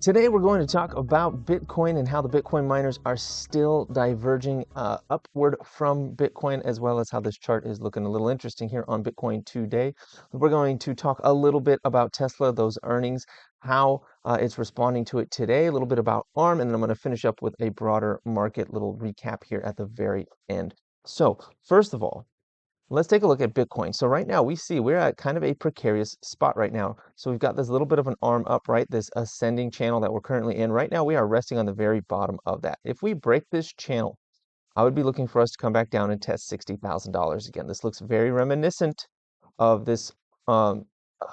Today we're going to talk about Bitcoin and how the Bitcoin miners are still diverging upward from Bitcoin, as well as how this chart is looking a little interesting here on Bitcoin today. We're going to talk a little bit about Tesla, those earnings, how it's responding to it today, a little bit about ARM, and then I'm going to finish up with a broader market little recap here at the very end. So first of all, let's take a look at Bitcoin. So right now we see we're at kind of a precarious spot right now. So we've got this little bit of an arm up, right? This ascending channel that we're currently in. Right now we are resting on the very bottom of that. If we break this channel, I would be looking for us to come back down and test $60,000 again. This looks very reminiscent of this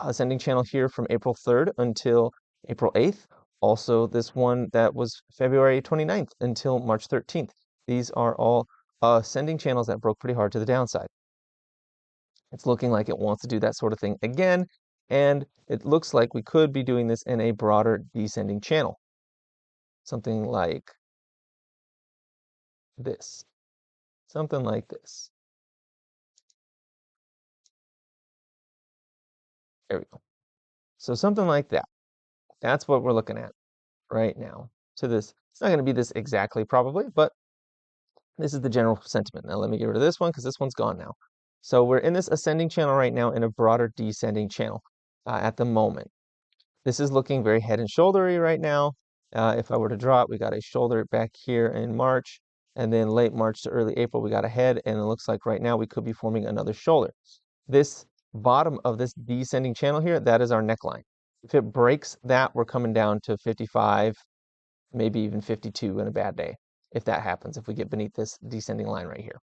ascending channel here from April 3rd until April 8th. Also this one that was February 29th until March 13th. These are all ascending channels that broke pretty hard to the downside. It's looking like it wants to do that sort of thing again, and it looks like we could be doing this in a broader descending channel. Something like this. Something like this. There we go. So something like that. That's what we're looking at right now. To this, it's not going to be this exactly probably, but this is the general sentiment. Now let me get rid of this one because this one's gone now. So we're in this ascending channel right now in a broader descending channel at the moment. This is looking very head and shouldery right now. If I were to draw it, we got a shoulder back here in March, and then late March to early April, we got a head, and it looks like right now we could be forming another shoulder. This bottom of this descending channel here, that is our neckline. If it breaks that, we're coming down to 55, maybe even 52 in a bad day, if that happens, if we get beneath this descending line right here.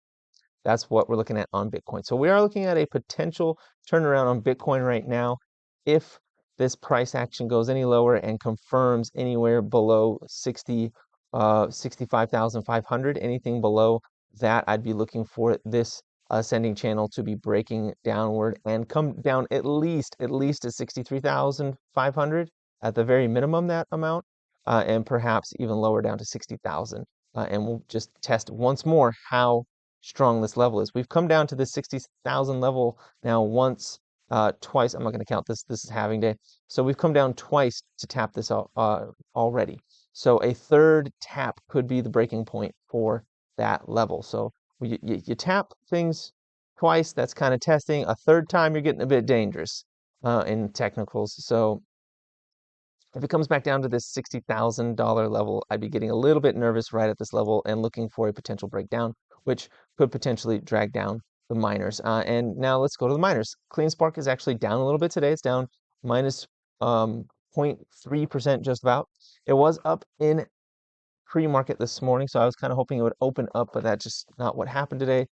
That's what we're looking at on Bitcoin. So we are looking at a potential turnaround on Bitcoin right now if this price action goes any lower and confirms anywhere below 65,500, anything below that, I'd be looking for this ascending channel to be breaking downward and come down at least to 63,500 at the very minimum, that amount, and perhaps even lower down to 60,000. And we'll just test once more how strong this level is. We've come down to the 60,000 level now once, twice. I'm not going to count this. This is halving day. So we've come down twice to tap this already. So a third tap could be the breaking point for that level. So you tap things twice, that's kind of testing. A third time, you're getting a bit dangerous in technicals. So if it comes back down to this $60,000 level, I'd be getting a little bit nervous right at this level and looking for a potential breakdown, which could potentially drag down the miners. And now let's go to the miners. CleanSpark is actually down a little bit today. It's down minus 0.3% just about. It was up in pre-market this morning, so I was kind of hoping it would open up, but that's just not what happened today.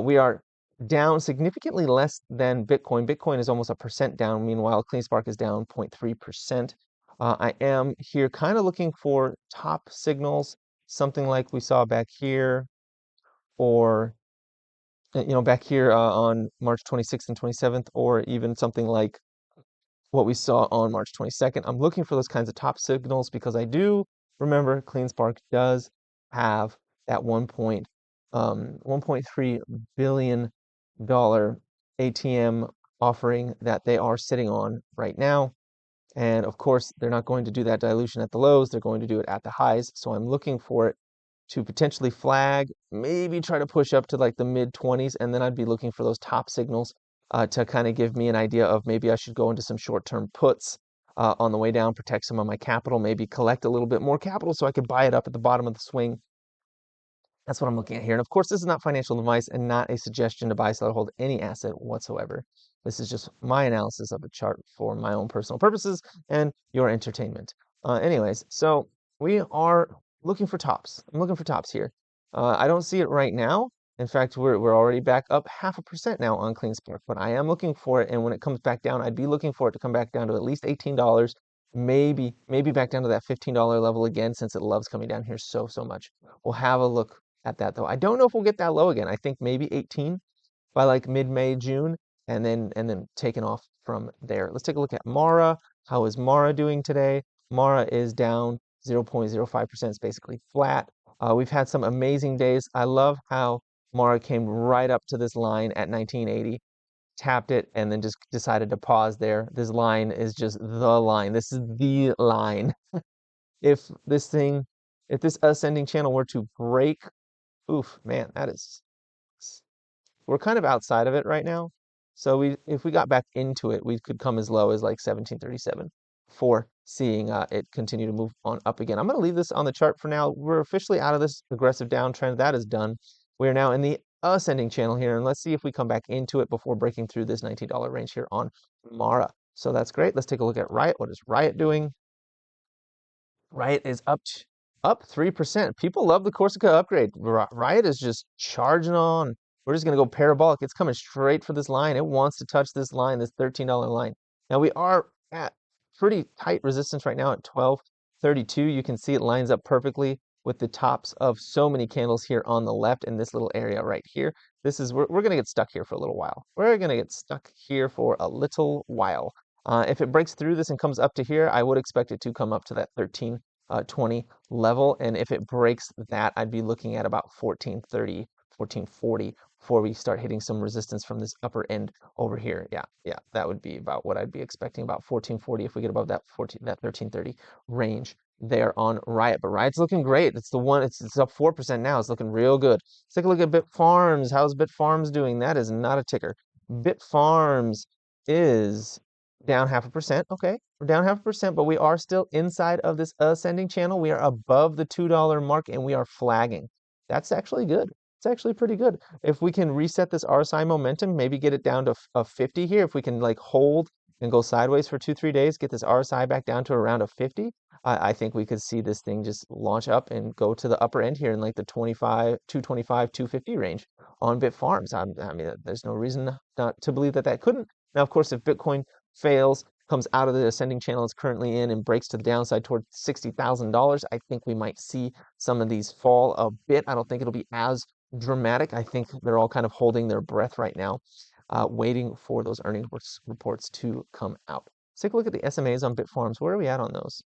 We are down significantly less than Bitcoin. Bitcoin is almost 1% down. Meanwhile, CleanSpark is down 0.3%. I am here kind of looking for top signals, something like we saw back here, or back here on March 26th and 27th, or even something like what we saw on March 22nd. I'm looking for those kinds of top signals because I do remember CleanSpark does have that $1.3 billion ATM offering that they are sitting on right now. And of course, they're not going to do that dilution at the lows. They're going to do it at the highs. So I'm looking for it to potentially flag, maybe try to push up to like the mid 20s. And then I'd be looking for those top signals to kind of give me an idea of maybe I should go into some short-term puts on the way down, protect some of my capital, maybe collect a little bit more capital so I could buy it up at the bottom of the swing. That's what I'm looking at here. And of course, this is not financial advice and not a suggestion to buy, sell, or hold any asset whatsoever. This is just my analysis of a chart for my own personal purposes and your entertainment. Anyways, so we are looking for tops. I'm looking for tops here. I don't see it right now. In fact, we're already back up 0.5% now on CleanSpark, but I am looking for it. And when it comes back down, I'd be looking for it to come back down to at least $18. Maybe back down to that $15 level again, since it loves coming down here so much. We'll have a look at that though. I don't know if we'll get that low again. I think maybe 18 by like mid-May, June, and then taking off from there. Let's take a look at Mara. How is Mara doing today? Mara is down 0.05%. It's basically flat. We've had some amazing days. I love how Mara came right up to this line at 1980, tapped it, and then just decided to pause there. This line is just the line. This is the line. If if this ascending channel were to break, oof, man, we're kind of outside of it right now. So if we got back into it, we could come as low as like 1737 for seeing it continue to move on up again. I'm going to leave this on the chart for now. We're officially out of this aggressive downtrend. That is done. We're now in the ascending channel here, and let's see if we come back into it before breaking through this $19 range here on Mara. So that's great. Let's take a look at Riot. What is Riot doing? Riot is up 3%. People love the Corsica upgrade. Riot is just charging on. We're just going to go parabolic. It's coming straight for this line. It wants to touch this line, this $13 line. Now we are at pretty tight resistance right now at 1232. You can see it lines up perfectly with the tops of so many candles here on the left in this little area right here. We're going to get stuck here for a little while. We're going to get stuck here for a little while. If it breaks through this and comes up to here, I would expect it to come up to that 1320 level. And if it breaks that, I'd be looking at about 1430, 1440 before we start hitting some resistance from this upper end over here. Yeah, that would be about what I'd be expecting, about 1440 if we get above that 1330 range there on Riot. But Riot's looking great. It's the one, it's up 4% now. It's looking real good. Let's take a look at Bitfarms. How's Bitfarms doing? That is not a ticker. Bitfarms is down 0.5%. Okay, we're down 0.5%, but we are still inside of this ascending channel. We are above the $2 mark and we are flagging. That's actually good. It's actually pretty good. If we can reset this RSI momentum, maybe get it down to a 50 here, if we can like hold and go sideways for 2-3 days, get this RSI back down to around a 50, I think we could see this thing just launch up and go to the upper end here in like the 225, 250 range on Bitfarms. I mean, there's no reason not to believe that that couldn't. Now, of course, if Bitcoin fails, comes out of the ascending channel it's currently in and breaks to the downside toward $60,000, I think we might see some of these fall a bit. I don't think it'll be as dramatic. I think they're all kind of holding their breath right now, waiting for those earnings reports to come out. Let's take a look at the SMAs on Bitfarms. Where are we at on those?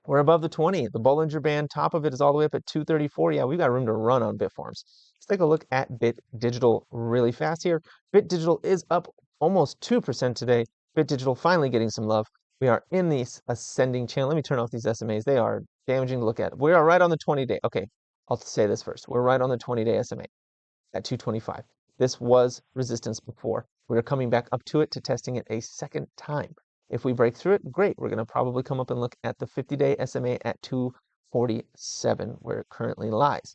We're above the 20. The Bollinger Band, top of it is all the way up at 234. Yeah, we've got room to run on Bitfarms. Let's take a look at Bit Digital really fast here. Bit Digital is up almost 2% today. Bit Digital finally getting some love. We are in the ascending channel. Let me turn off these SMAs. They are damaging to look at. We are right on the 20-day. Okay, I'll say this first. We're right on the 20-day SMA at 225. This was resistance before. We're coming back up to it to testing it a second time. If we break through it, great. We're going to probably come up and look at the 50-day SMA at 247, where it currently lies.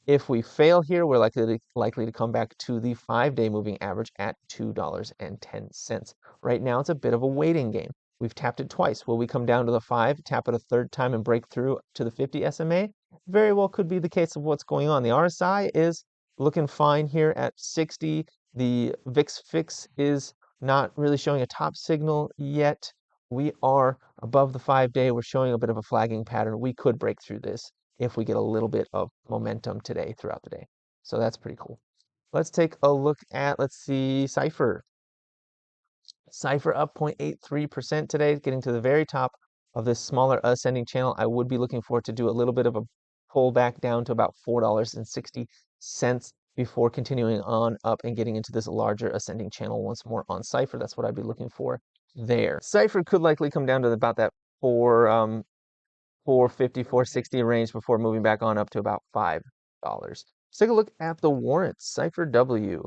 If we fail here, we're likely to come back to the 5-day moving average at $2.10. Right now, it's a bit of a waiting game. We've tapped it twice. Will we come down to the 5, tap it a third time, and break through to the 50 SMA? Very well could be the case of what's going on. The RSI is looking fine here at 60. The VIX fix is not really showing a top signal yet. We are above the 5-day. We're showing a bit of a flagging pattern. We could break through this if we get a little bit of momentum today throughout the day. So that's pretty cool. Let's take a look at, let's see, CIFR. CIFR up 0.83% today, getting to the very top of this smaller ascending channel. I would be looking for it to do a little bit of a pullback down to about $4.60 before continuing on up and getting into this larger ascending channel once more on CIFR. That's what I'd be looking for there. CIFR could likely come down to about that 450, 460 range before moving back on up to about $5. Let's take a look at the warrants. CIFRW.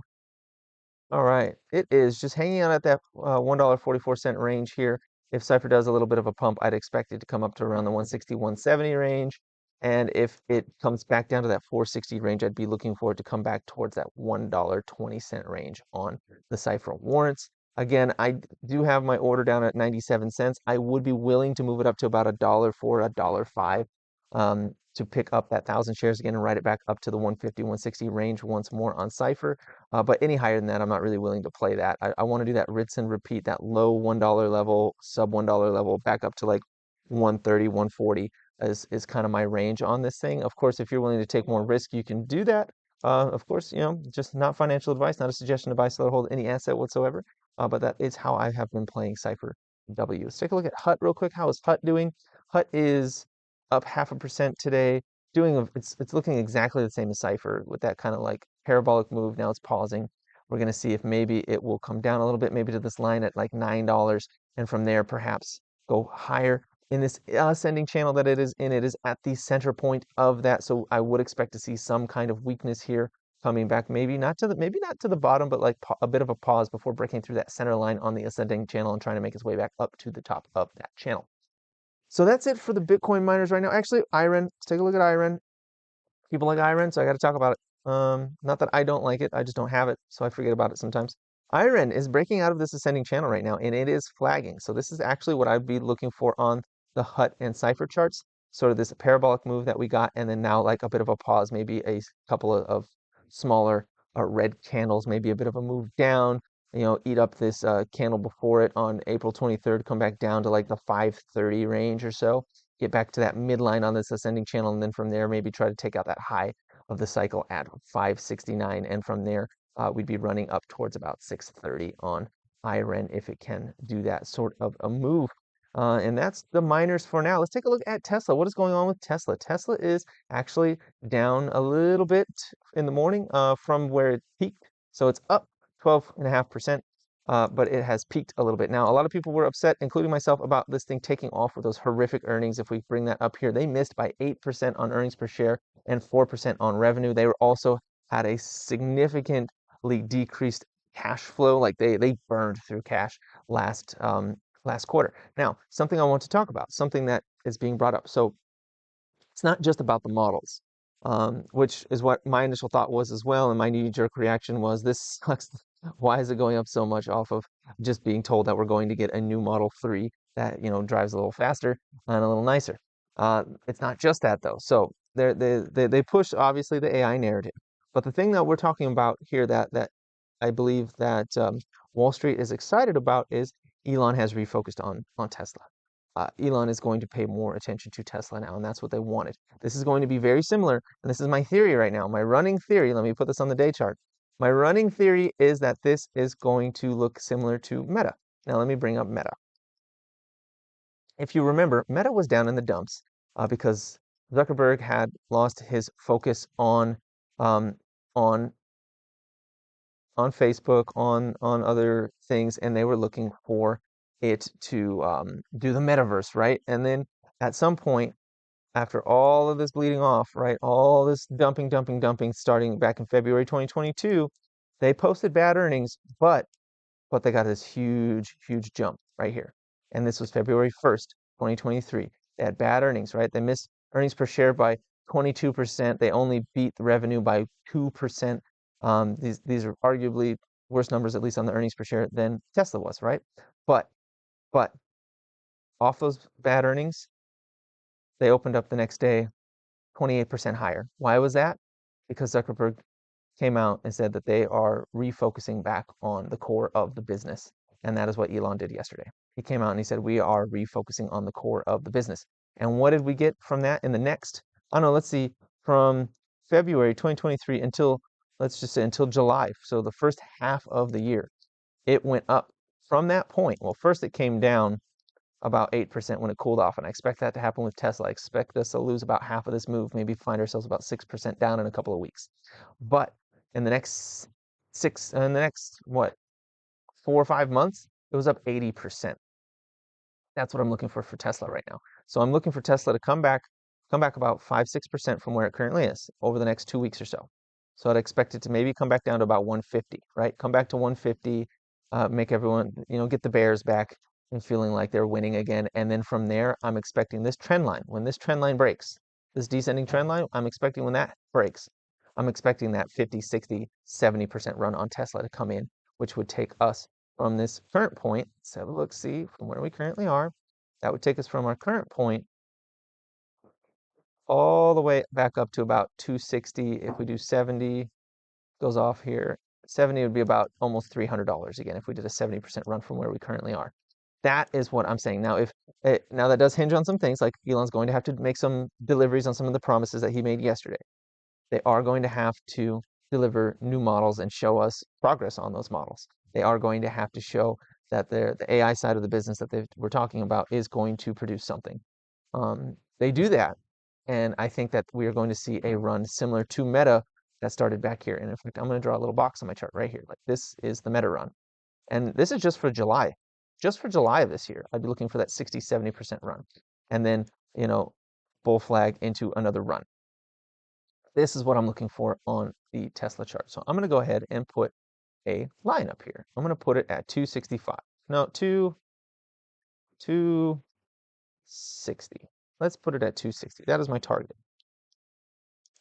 All right, it is just hanging out at that $1.44 range here. If CIFR does a little bit of a pump, I'd expect it to come up to around the 160, 170 range. And if it comes back down to that 460 range, I'd be looking for it to come back towards that $1.20 range on the CIFR warrants. Again, I do have my order down at 97 cents. I would be willing to move it up to about $1.04, $1.05 to pick up that 1,000 shares again and ride it back up to the 150, 160 range once more on CIFR. But any higher than that, I'm not really willing to play that. I want to do that rinse and repeat, that low $1 level, sub $1 level, back up to like 130, 140 is kind of my range on this thing. Of course, if you're willing to take more risk, you can do that. Of course, just not financial advice, not a suggestion to buy, sell, or hold any asset whatsoever. But that is how I have been playing CIFRW. Let's take a look at HUT real quick. How is HUT doing? HUT is up 0.5% today. It's looking exactly the same as CIFR with that kind of like parabolic move. Now it's pausing. We're going to see if maybe it will come down a little bit, maybe to this line at like $9, and from there perhaps go higher. in this ascending channel that it is in. It is at the center point of that, so I would expect to see some kind of weakness here coming back, maybe not to the bottom, but like a bit of a pause before breaking through that center line on the ascending channel and trying to make its way back up to the top of that channel. So that's it for the Bitcoin miners right now. Actually, IREN, let's take a look at IREN. People like IREN, so I got to talk about it. Not that I don't like it, I just don't have it, so I forget about it sometimes. IREN is breaking out of this ascending channel right now, and it is flagging. So this is actually what I'd be looking for on the HUT and CIFR charts. Sort of this parabolic move that we got, and then now like a bit of a pause, maybe a couple of smaller red candles, maybe a bit of a move down, eat up this candle before it on April 23rd, come back down to like the 530 range or so, get back to that midline on this ascending channel, and then from there maybe try to take out that high of the cycle at 569, and from there we'd be running up towards about 630 on IREN if it can do that sort of a move. And that's the miners for now. Let's take a look at Tesla. What is going on with Tesla? Tesla is actually down a little bit in the morning from where it peaked. So it's up 12.5%, but it has peaked a little bit. Now, a lot of people were upset, including myself, about this thing taking off with those horrific earnings. If we bring that up here, they missed by 8% on earnings per share and 4% on revenue. They were also had a significantly decreased cash flow. Like they burned through cash last quarter. Now, something I want to talk about, something that is being brought up. So it's not just about the models, which is what my initial thought was as well. And my knee-jerk reaction was, this sucks. Why is it going up so much off of just being told that we're going to get a new Model 3 that, drives a little faster and a little nicer? It's not just that though. So they push obviously the AI narrative, but the thing that we're talking about here that I believe that Wall Street is excited about is Elon has refocused on Tesla. Elon is going to pay more attention to Tesla now, and that's what they wanted. This is going to be very similar, and this is my theory right now. My running theory, let me put this on the day chart. My running theory is that this is going to look similar to Meta. Now let me bring up Meta. If you remember, Meta was down in the dumps because Zuckerberg had lost his focus on Facebook, on other things, and they were looking for it to do the metaverse, right? And then at some point, after all of this bleeding off, right, all this dumping, starting back in February 2022, they posted bad earnings, but they got this huge jump right here. And this was February 1st, 2023. They had bad earnings, right? They missed earnings per share by 22%. They only beat the revenue by 2%. These are arguably worse numbers, at least on the earnings per share, than Tesla was, right? But off those bad earnings, they opened up the next day 28% higher. Why was that? Because Zuckerberg came out and said that they are refocusing back on the core of the business. And that is what Elon did yesterday. He came out and he said, we are refocusing on the core of the business. And what did we get from that in the next, I don't know, let's see, from February 2023 until, let's just say until July. So the first half of the year, it went up from that point. Well, first it came down about 8% when it cooled off. And I expect that to happen with Tesla. I expect us to lose about half of this move, maybe find ourselves about 6% down in a couple of weeks. But in the next 4 or 5 months, it was up 80%. That's what I'm looking for Tesla right now. So I'm looking for Tesla to come back about 5-6% from where it currently is over the next 2 weeks or so. So I'd expect it to maybe come back down to about 150, right? Come back to 150, make everyone, get the bears back and feeling like they're winning again. And then from there, I'm expecting this trend line. When this trend line breaks, this descending trend line, I'm expecting when that breaks, I'm expecting that 50, 60, 70% run on Tesla to come in, which would take us from this current point. Let's have a look, see from where we currently are. That would take us from our current point all the way back up to about 260. If we do 70, goes off here. 70 would be about almost $300 again if we did a 70% run from where we currently are. That is what I'm saying. Now, now that does hinge on some things, like Elon's going to have to make some deliveries on some of the promises that he made yesterday. They are going to have to deliver new models and show us progress on those models. They are going to have to show that the AI side of the business that we're talking about is going to produce something. They do that, and I think that we are going to see a run similar to Meta that started back here. And in fact, I'm going to draw a little box on my chart right here. Like, this is the Meta run. And this is just for July. Just for July of this year, I'd be looking for that 60-70% run. and then, you know, bull flag into another run. This is what I'm looking for on the Tesla chart. So I'm going to go ahead and put a line up here. I'm going to put it at 265. No, 260. Let's put it at 260. That is my target.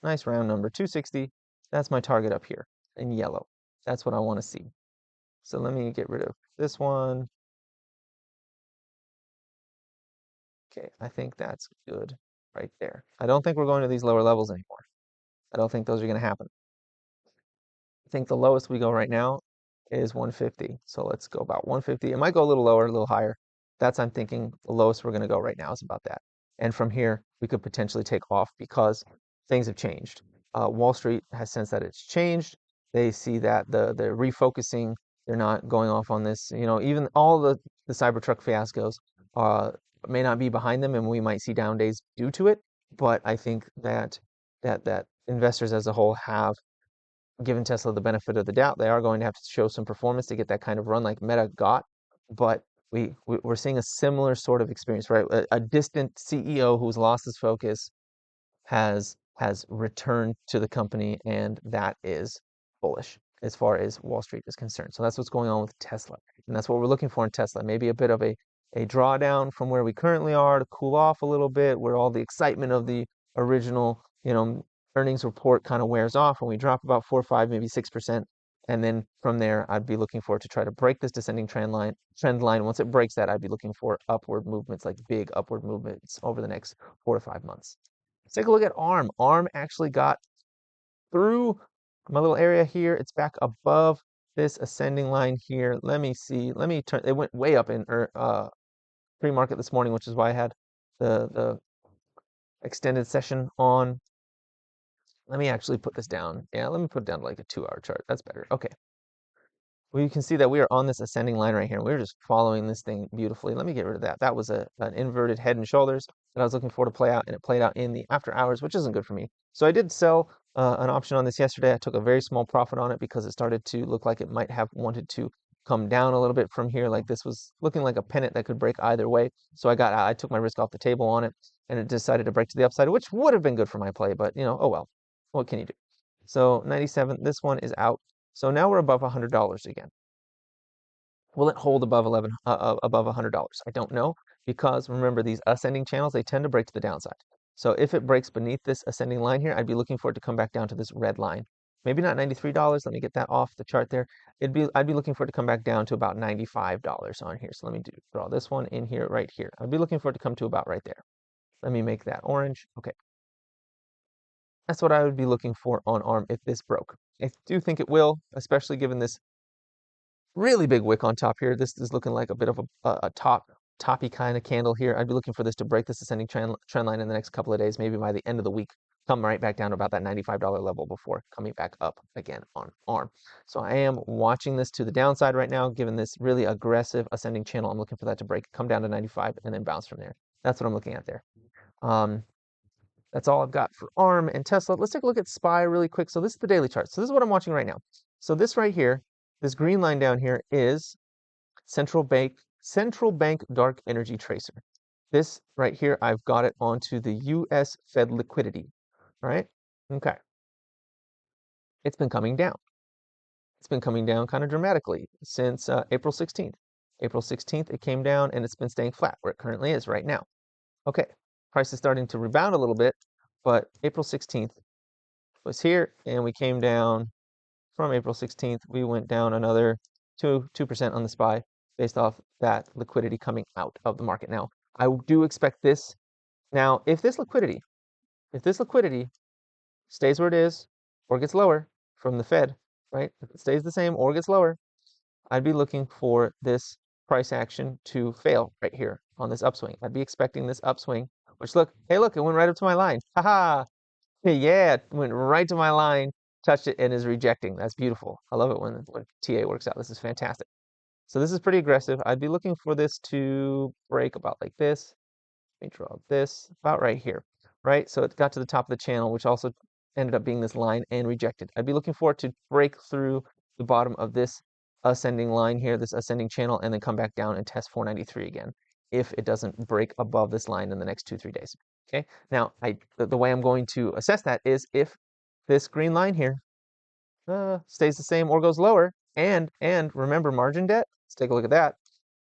Nice round number, 260. That's my target up here in yellow. That's what I want to see. So let me get rid of this one. Okay, I think that's good right there. I don't think we're going to these lower levels anymore. I don't think those are going to happen. I think the lowest we go right now is 150. So let's go about 150. It might go a little lower, a little higher. That's, I'm thinking, the lowest we're going to go right now is about that. And from here, we could potentially take off because things have changed. Wall Street has sensed that it's changed. They see that they're refocusing. They're not going off on this. You know, even all the Cybertruck fiascos may not be behind them, and we might see down days due to it. But I think that investors as a whole have given Tesla the benefit of the doubt. They are going to have to show some performance to get that kind of run like Meta got, but we're seeing a similar sort of experience, right? A distant CEO who's lost his focus has returned to the company, and that is bullish as far as Wall Street is concerned. So that's what's going on with Tesla, and that's what we're looking for in Tesla. Maybe a bit of a drawdown from where we currently are to cool off a little bit, where all the excitement of the original, you know, earnings report kind of wears off, and we drop about 4 or 5, maybe 6%. And then from there, I'd be looking for it to try to break this descending trend line. Once it breaks that, I'd be looking for upward movements, like big upward movements over the next 4 to 5 months. Let's take a look at ARM. ARM actually got through my little area here. It's back above this ascending line here. Let me see. Let me turn. It went way up in pre-market this morning, which is why I had the extended session on. Let me actually put this down. Yeah, let me put it down to like a 2-hour chart. That's better. Okay. Well, you can see that we are on this ascending line right here. We're just following this thing beautifully. Let me get rid of that. That was an inverted head and shoulders that I was looking for to play out, and it played out in the after hours, which isn't good for me. So I did sell an option on this yesterday. I took a very small profit on it because it started to look like it might have wanted to come down a little bit from here. Like this was looking like a pennant that could break either way. So I took my risk off the table on it, and it decided to break to the upside, which would have been good for my play, but you know, oh well. What can you do? So 97, this one is out. So now we're above $100 again. Will it hold above above $100? I don't know, because remember, these ascending channels, they tend to break to the downside. So if it breaks beneath this ascending line here, I'd be looking for it to come back down to this red line. Maybe not $93. Let me get that off the chart there. I'd be looking for it to come back down to about $95 on here. So let me draw this one in here, right here. I'd be looking for it to come to about right there. Let me make that orange. Okay. That's what I would be looking for on ARM if this broke. I do think it will, especially given this really big wick on top here. This is looking like a bit of a toppy kind of candle here. I'd be looking for this to break this ascending trend line in the next couple of days, maybe by the end of the week, come right back down to about that $95 level before coming back up again on ARM. So I am watching this to the downside right now, given this really aggressive ascending channel. I'm looking for that to break, come down to 95, and then bounce from there. That's what I'm looking at there. That's all I've got for ARM and Tesla. Let's take a look at SPY really quick. So this is the daily chart. So this is what I'm watching right now. So this right here, this green line down here is central bank dark energy tracer. This right here, I've got it onto the US Fed liquidity. All right. Okay. It's been coming down. It's been coming down kind of dramatically since April 16th. April 16th, it came down, and it's been staying flat where it currently is right now. Okay. Price is starting to rebound a little bit, but April 16th was here, and we came down from April 16th. We went down another 2% on the SPY based off that liquidity coming out of the market. Now, I do expect this. Now, if this liquidity stays where it is or gets lower from the Fed, right? If it stays the same or gets lower, I'd be looking for this price action to fail right here on this upswing. I'd be expecting this upswing, which look, hey, look, it went right up to my line. Haha. Yeah, it went right to my line, touched it, and is rejecting. That's beautiful. I love it when TA works out. This is fantastic. So this is pretty aggressive. I'd be looking for this to break about like this. Let me draw this about right here, right? So it got to the top of the channel, which also ended up being this line and rejected. I'd be looking for it to break through the bottom of this ascending line here, this ascending channel, and then come back down and test 493 again. if it doesn't break above this line in the next 2-3 days. Okay. Now, the way I'm going to assess that is if this green line here stays the same or goes lower, and remember margin debt. Let's take a look at that.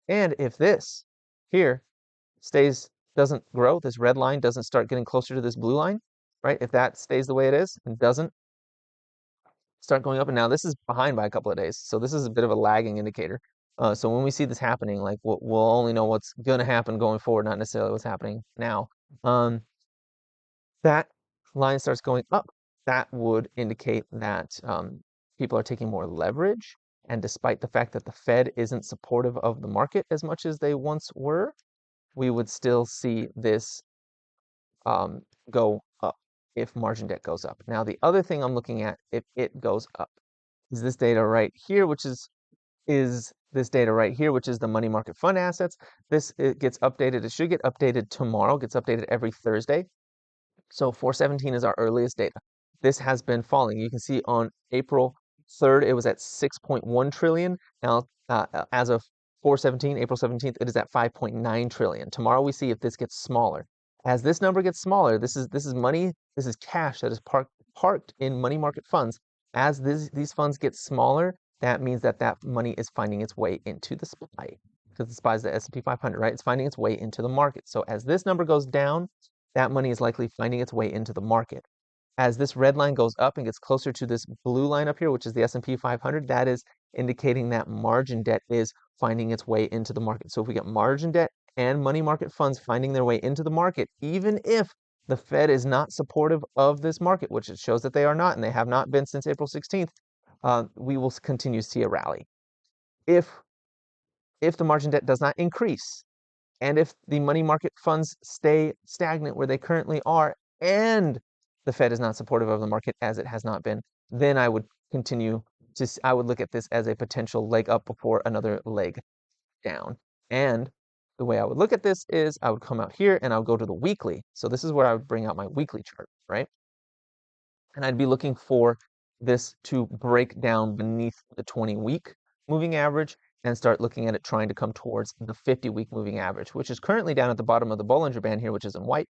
And if this here doesn't grow, this red line doesn't start getting closer to this blue line, right? If that stays the way it is and doesn't start going up, and now this is behind by a couple of days, so this is a bit of a lagging indicator. So when we see this happening, like we'll only know what's going to happen going forward, not necessarily what's happening now. That line starts going up, that would indicate that people are taking more leverage. And despite the fact that the Fed isn't supportive of the market as much as they once were, we would still see this go up if margin debt goes up. Now, the other thing I'm looking at, if it goes up, is this data right here, which is this data right here, which is the money market fund assets. It gets updated. It should get updated tomorrow. It gets updated every Thursday. So 417 is our earliest data. This has been falling. You can see on April 3rd, it was at 6.1 trillion. Now, as of 417, April 17th, it is at 5.9 trillion. Tomorrow we see if this gets smaller. As this number gets smaller, this is money, this is cash that is parked in money market funds. As these funds get smaller, that means that money is finding its way into the SPY, because the SPY is the S&P 500, right? It's finding its way into the market. So as this number goes down, that money is likely finding its way into the market. As this red line goes up and gets closer to this blue line up here, which is the S&P 500, that is indicating that margin debt is finding its way into the market. So if we get margin debt and money market funds finding their way into the market, even if the Fed is not supportive of this market, which it shows that they are not, and they have not been since April 16th, we will continue to see a rally. If the margin debt does not increase, and if the money market funds stay stagnant where they currently are, and the Fed is not supportive of the market as it has not been, then I would I would look at this as a potential leg up before another leg down. And the way I would look at this is I would come out here and I'll go to the weekly. So this is where I would bring out my weekly chart, right? And I'd be looking for this to break down beneath the 20-week moving average and start looking at it trying to come towards the 50-week moving average, which is currently down at the bottom of the Bollinger Band here, which is in white,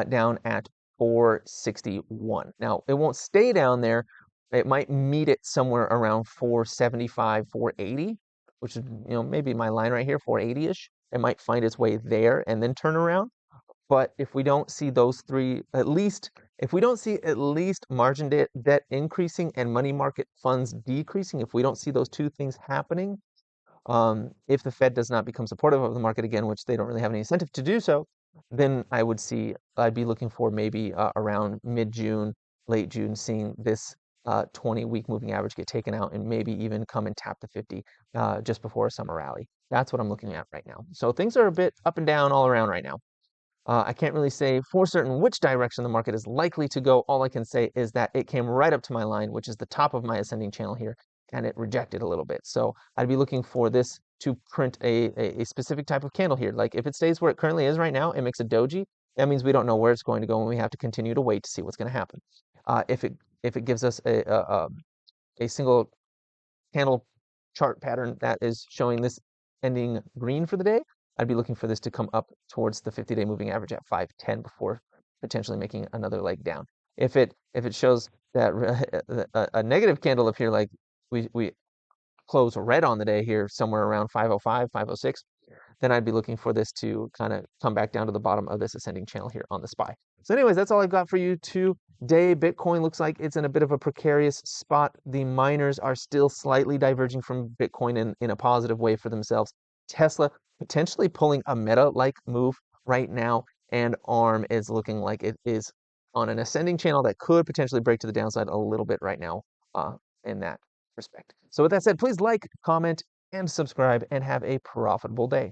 down at 461. Now, it won't stay down there. It might meet it somewhere around 475, 480, which is, maybe my line right here, 480-ish. It might find its way there and then turn around. But if we don't see those three, if we don't see at least margin debt increasing and money market funds decreasing, if we don't see those two things happening, if the Fed does not become supportive of the market again, which they don't really have any incentive to do so, then I'd be looking for maybe around mid-June, late June, seeing this 20-week moving average get taken out and maybe even come and tap the 50 just before a summer rally. That's what I'm looking at right now. So things are a bit up and down all around right now. I can't really say for certain which direction the market is likely to go. All I can say is that it came right up to my line, which is the top of my ascending channel here, and it rejected a little bit. So I'd be looking for this to print a specific type of candle here. Like if it stays where it currently is right now, it makes a doji. That means we don't know where it's going to go, and we have to continue to wait to see what's going to happen. If it gives us a single candle chart pattern that is showing this ending green for the day, I'd be looking for this to come up towards the 50-day moving average at 510 before potentially making another leg down. If it shows that a negative candle up here, like we close red on the day here, somewhere around 505, 506, then I'd be looking for this to kind of come back down to the bottom of this ascending channel here on the SPY. So anyways, that's all I've got for you today. Bitcoin looks like it's in a bit of a precarious spot. The miners are still slightly diverging from Bitcoin in a positive way for themselves. Tesla potentially pulling a Meta-like move right now, and ARM is looking like it is on an ascending channel that could potentially break to the downside a little bit right now in that respect. So with that said, please like, comment, and subscribe, and have a profitable day.